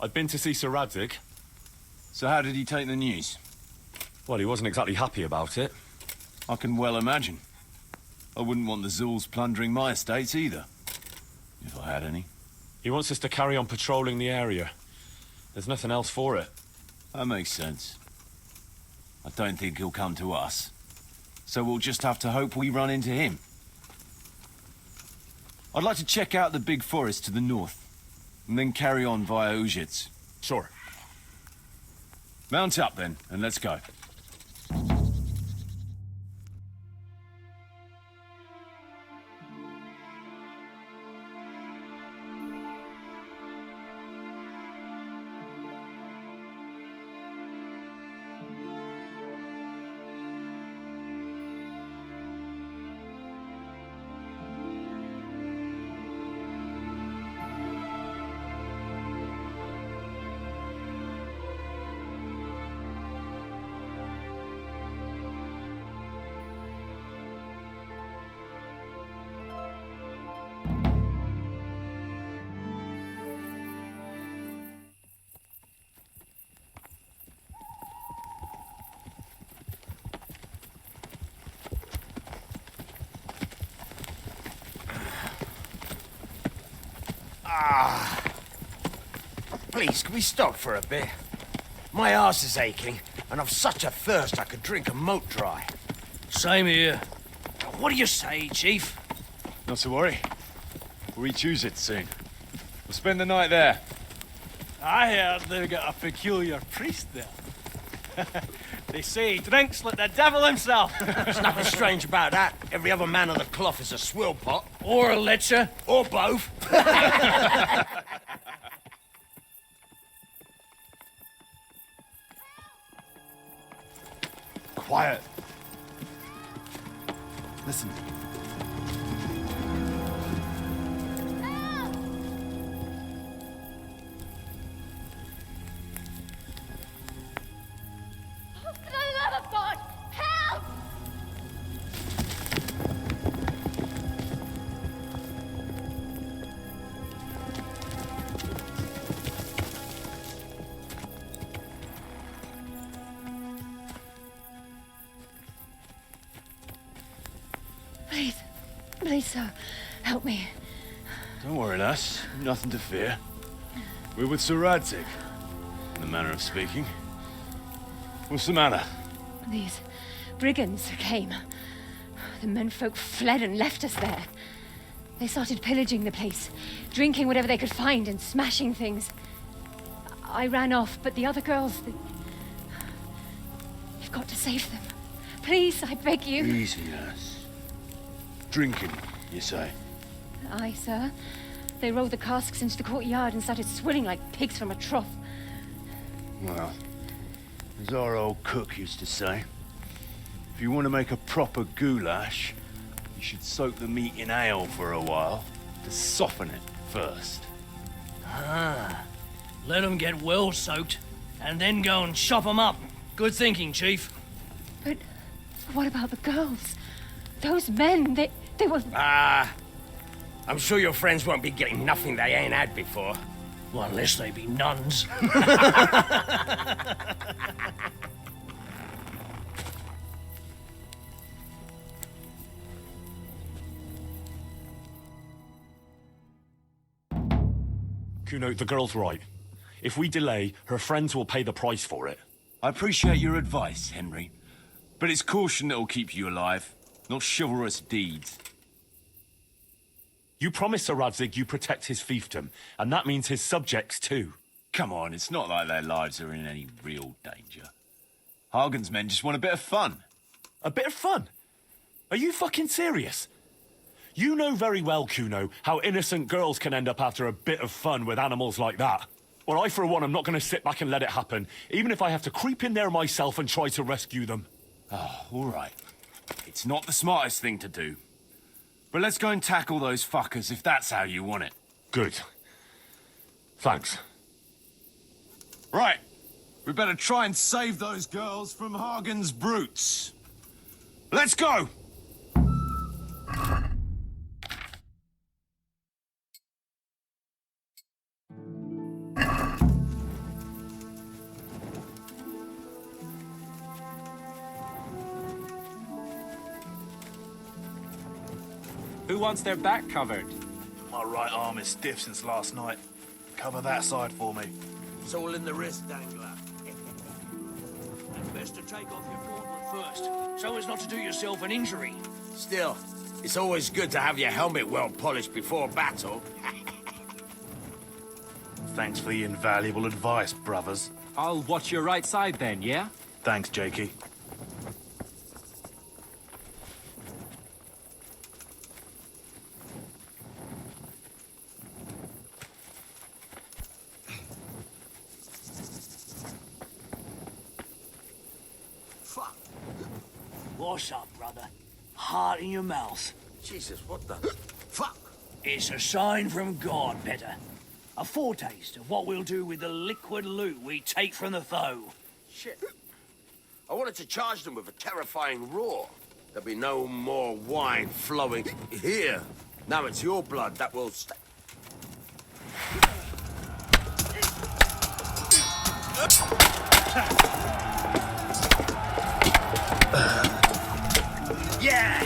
I'd been to see Sir Radzig. So how did he take the news? Well, he wasn't exactly happy about it. I can well imagine. I wouldn't want the Zul's plundering my estates either. If I had any. He wants us to carry on patrolling the area. There's nothing else for it. That makes sense. I don't think he'll come to us. So we'll just have to hope we run into him. I'd like to check out the big forest to the north, and then carry on via Ujits. Sure. Mount up then, and let's go. Please, can we stop for a bit? My arse is aching, and I've such a thirst I could drink a moat dry. Same here. What do you say, Chief? Not to worry. We'll reach Ujits soon. We'll spend the night there. I heard they've got a peculiar priest there. They say he drinks like the devil himself. There's nothing strange about that. Every other man of the cloth is a swill pot. Or a lecher. Or both. Quiet. Listen. For the love of God, help! Please, sir, help me. Don't worry, lass. Nothing to fear. We're with Sir Radzig, in the manner of speaking. What's the matter? These brigands came. The menfolk fled and left us there. They started pillaging the place, drinking whatever they could find and smashing things. I ran off, but the other girls... You've got to save them. Please, I beg you. Easy, lass. Drinking, you say? Aye, sir. They rolled the casks into the courtyard and started swilling like pigs from a trough. Well, as our old cook used to say, if you want to make a proper goulash, you should soak the meat in ale for a while to soften it first. Let them get well soaked, and then go and chop them up. Good thinking, Chief. But what about the girls? Those men, they were... I'm sure your friends won't be getting nothing they ain't had before. Well, unless they be nuns. Kuno, the girl's right. If we delay, her friends will pay the price for it. I appreciate your advice, Henry. But it's caution that'll keep you alive, not chivalrous deeds. You promised Sir Radzig you protect his fiefdom, and that means his subjects too. Come on, it's not like their lives are in any real danger. Hagen's men just want a bit of fun. A bit of fun? Are you fucking serious? You know very well, Kuno, how innocent girls can end up after a bit of fun with animals like that. Well, I, for one, am not going to sit back and let it happen, even if I have to creep in there myself and try to rescue them. Oh, all right. It's not the smartest thing to do. But let's go and tackle those fuckers if that's how you want it. Good. Thanks. Right. We better try and save those girls from Hagen's brutes. Let's go! Who wants their back covered? My right arm is stiff since last night. Cover that side for me. It's all in the wrist dangler. Best to take off your gauntlet first, so as not to do yourself an injury. Still, it's always good to have your helmet well polished before battle. Thanks for the invaluable advice, brothers. I'll watch your right side then, yeah? Thanks, Jakey. Fuck. What's up, brother? Heart in your mouth. Jesus, what the... Fuck! It's a sign from God, better. A foretaste of what we'll do with the liquid loot we take from the foe. Shit. I wanted to charge them with a terrifying roar. There'll be no more wine flowing here. Now it's your blood that will stay. Yeah!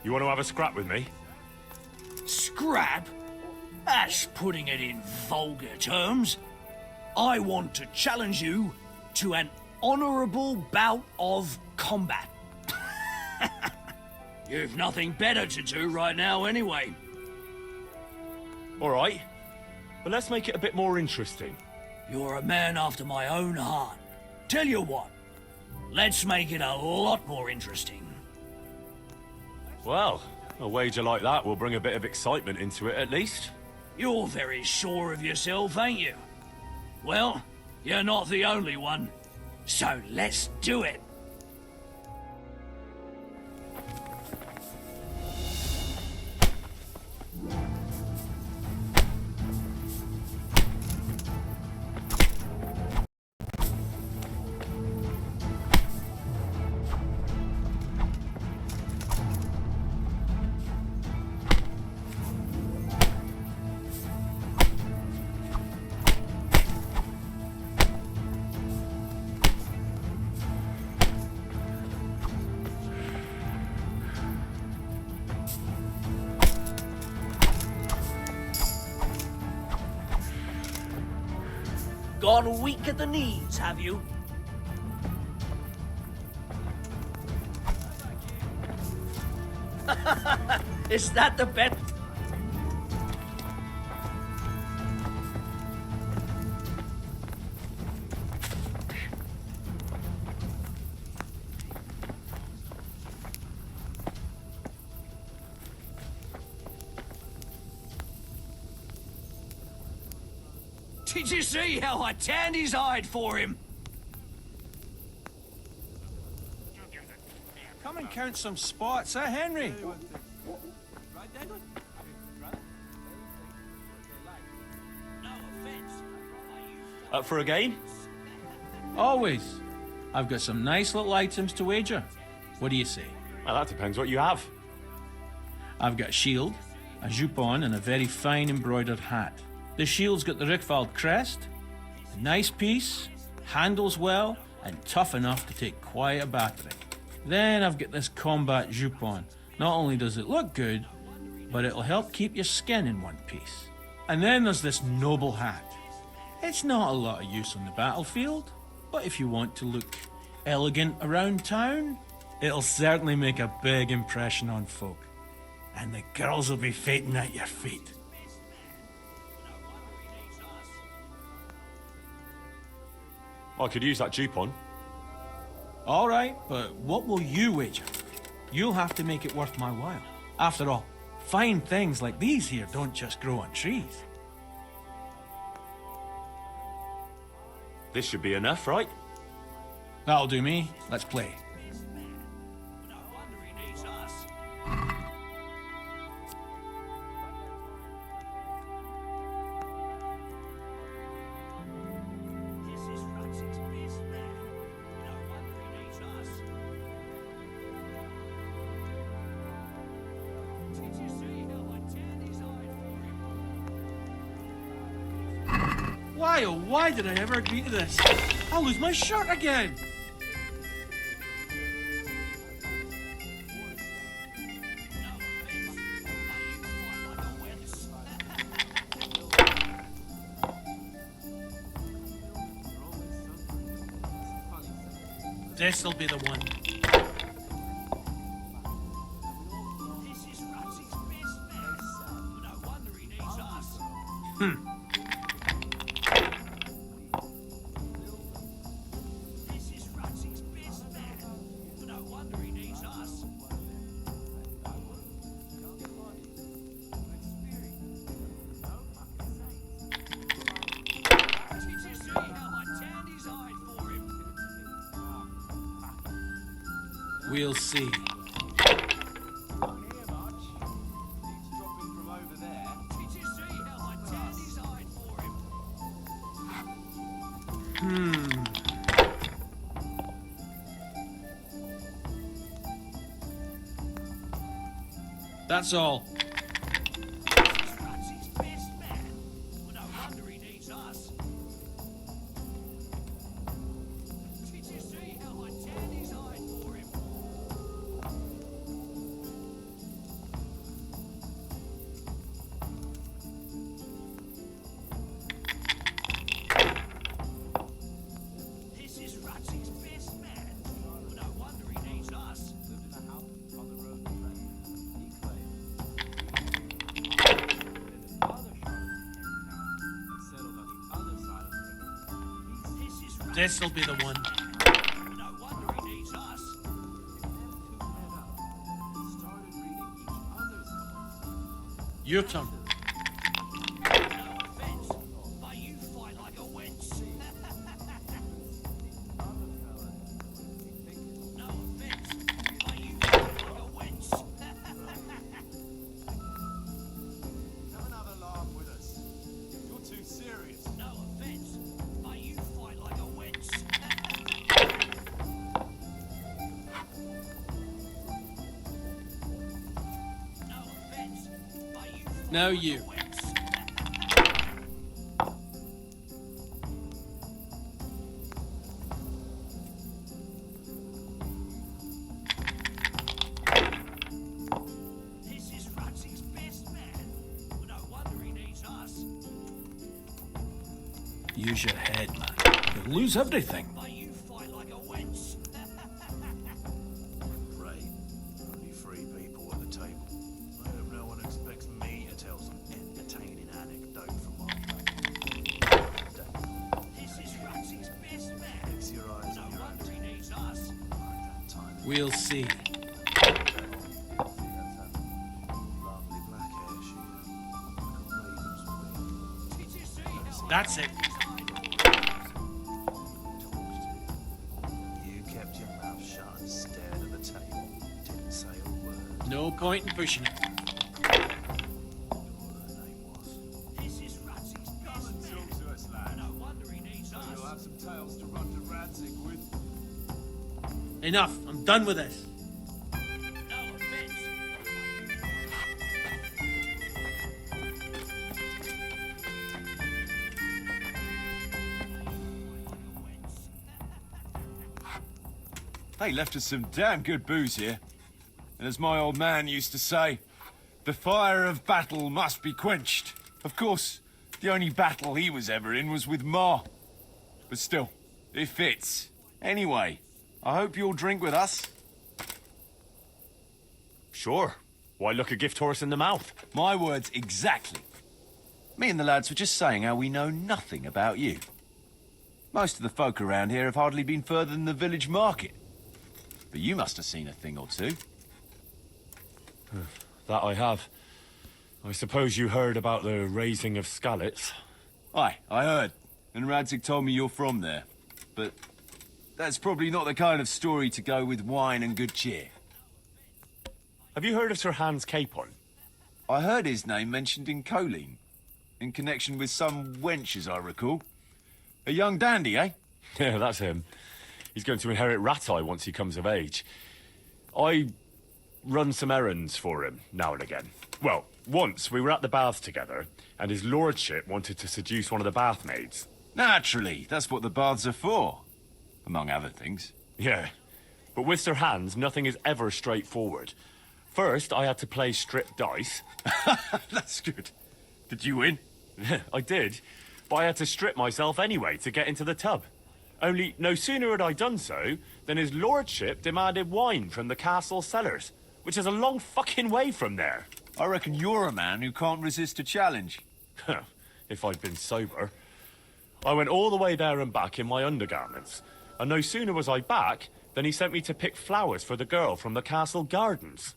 You want to have a scrap with me? Scrap? That's putting it in vulgar terms. I want to challenge you to an honorable bout of combat. You've nothing better to do right now anyway. All right. But let's make it a bit more interesting. You're a man after my own heart. Tell you what, let's make it a lot more interesting. Well, a wager like that will bring a bit of excitement into it at least. You're very sure of yourself, ain't you? Well, you're not the only one. So let's do it. Gone weak at the knees, have you? Is that the bet? Did you see how I tanned his hide for him? Come and count some spots, eh, Henry? Up for a game? Always. I've got some nice little items to wager. What do you say? Well, that depends what you have. I've got a shield, a jupon, and a very fine embroidered hat. The shield's got the Rickfald crest, a nice piece, handles well, and tough enough to take quite a battering. Then I've got this combat jupon. Not only does it look good, but it'll help keep your skin in one piece. And then there's this noble hat. It's not a lot of use on the battlefield, but if you want to look elegant around town, it'll certainly make a big impression on folk. And the girls will be fainting at your feet. I could use that Jupon. All right, but what will you wager? You'll have to make it worth my while. After all, fine things like these here don't just grow on trees. This should be enough, right? That'll do me. Let's play. Why, oh why did I ever agree to this? I'll lose my shirt again! This'll be the one. We'll see. That's all. This'll be the one. Your turn. Now you. This is Rutsy's best man. No wonder he needs us. Use your head, man. You'll lose everything. But you fight like a wench. Right. Only 3 people at the table. I hope no one expects me to tell some entertaining anecdote from my This is Rutsy's best man. Fix your eyes No on your wonder he needs us. time. We'll see. Lovely black hair, she like a raven's wing. Did you see how That's it. You kept your mouth shut and stared at the table. Didn't say a word. No point in pushing it. What her name was. this is Rutsy's best man? No wonder he needs us. You'll have some tales to run to Radzig with. Enough. I'm done with this. They left us some damn good booze here. And as my old man used to say, the fire of battle must be quenched. Of course, the only battle he was ever in was with Ma. But still, it fits. Anyway, I hope you'll drink with us. Sure. Why look a gift horse in the mouth? My words exactly. Me and the lads were just saying how we know nothing about you. Most of the folk around here have hardly been further than the village market. But you must have seen a thing or two. That I have. I suppose you heard about the raising of Skalitz. Aye, I heard. And Radzig told me you're from there. But that's probably not the kind of story to go with wine and good cheer. Have you heard of Sir Hans Capon? I heard his name mentioned in Colleen. In connection with some wench, as I recall. A young dandy, eh? Yeah, that's him. He's going to inherit Rattay once he comes of age. I run some errands for him now and again. Well, once we were at the baths together, and his lordship wanted to seduce one of the bath maids. Naturally, that's what the baths are for. Among other things. Yeah, but with Sir Hans, nothing is ever straightforward. First, I had to play strip dice. That's good. Did you win? I did, but I had to strip myself anyway to get into the tub. Only no sooner had I done so than his lordship demanded wine from the castle cellars, which is a long fucking way from there. I reckon you're a man who can't resist a challenge. If I'd been sober. I went all the way there and back in my undergarments, and no sooner was I back than he sent me to pick flowers for the girl from the castle gardens.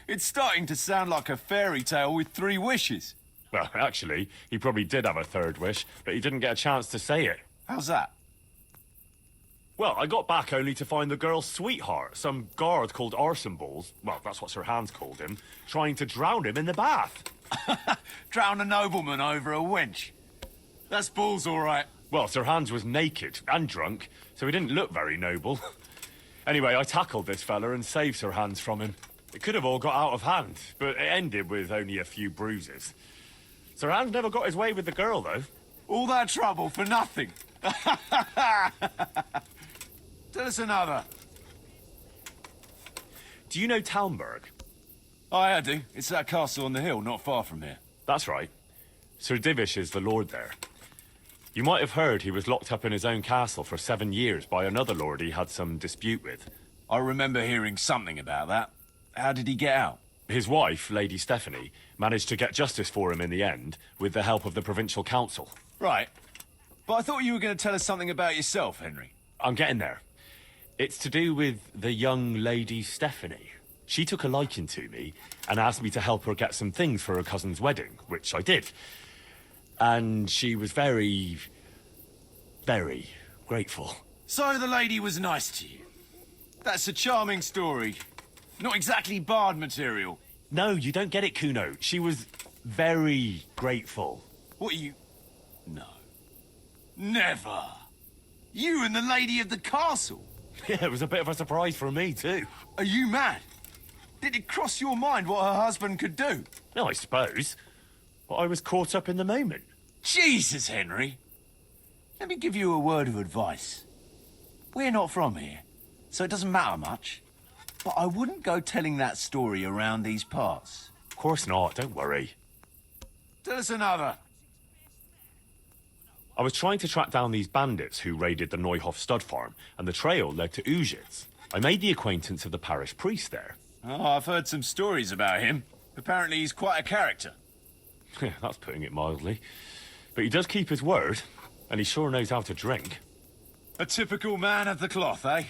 It's starting to sound like a fairy tale with 3 wishes. Well, actually, he probably did have a third wish, but he didn't get a chance to say it. How's that? Well, I got back only to find the girl's sweetheart, some guard called Arsenballs, well, that's what Sir Hans called him, trying to drown him in the bath. Drown a nobleman over a wench. That's balls, all right. Well, Sir Hans was naked and drunk, so he didn't look very noble. Anyway, I tackled this fella and saved Sir Hans from him. It could have all got out of hand, but it ended with only a few bruises. Sir Hans never got his way with the girl, though. All that trouble for nothing. Tell us another. Do you know Talmberg? Aye, I do. It's that castle on the hill, not far from here. That's right. Sir Divish is the lord there. You might have heard he was locked up in his own castle for 7 years by another lord he had some dispute with. I remember hearing something about that. How did he get out? His wife, Lady Stephanie, managed to get justice for him in the end, with the help of the provincial council. Right. But I thought you were going to tell us something about yourself, Henry. I'm getting there. It's to do with the young Lady Stephanie. She took a liking to me and asked me to help her get some things for her cousin's wedding, which I did. And she was very, very grateful. So the lady was nice to you. That's a charming story. Not exactly bard material. No, you don't get it, Kuno. She was very grateful. What are you... No. Never. You and the lady of the castle. Yeah, it was a bit of a surprise for me, too. Are you mad? Did it cross your mind what her husband could do? No, I suppose. But I was caught up in the moment. Jesus, Henry. Let me give you a word of advice. We're not from here, so it doesn't matter much. But I wouldn't go telling that story around these parts. Of course not, don't worry. Tell us another. I was trying to track down these bandits who raided the Neuhof stud farm, and the trail led to Ujitz. I made the acquaintance of the parish priest there. Oh, I've heard some stories about him. Apparently he's quite a character. That's putting it mildly. But he does keep his word, and he sure knows how to drink. A typical man of the cloth, eh?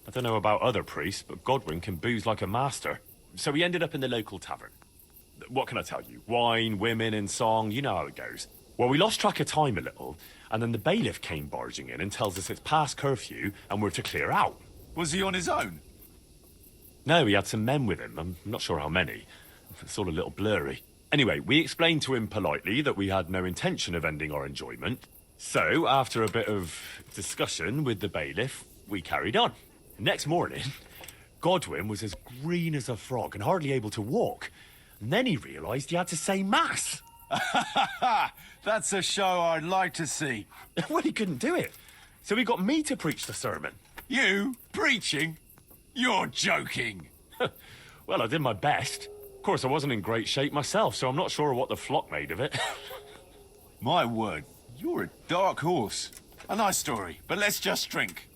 I don't know about other priests, but Godwin can booze like a master. So we ended up in the local tavern. What can I tell you? Wine, women, and song, you know how it goes. Well, we lost track of time a little, and then the bailiff came barging in and tells us it's past curfew and we're to clear out. Was he on his own? No, he had some men with him. I'm not sure how many. It's all a little blurry. Anyway, we explained to him politely that we had no intention of ending our enjoyment. So, after a bit of discussion with the bailiff, we carried on. Next morning, Godwin was as green as a frog and hardly able to walk. And then he realised he had to say mass. That's a show I'd like to see. Well, he couldn't do it. So he got me to preach the sermon. You preaching? You're joking. Well, I did my best. Of course, I wasn't in great shape myself, so I'm not sure what the flock made of it. My word, you're a dark horse. A nice story, but let's just drink.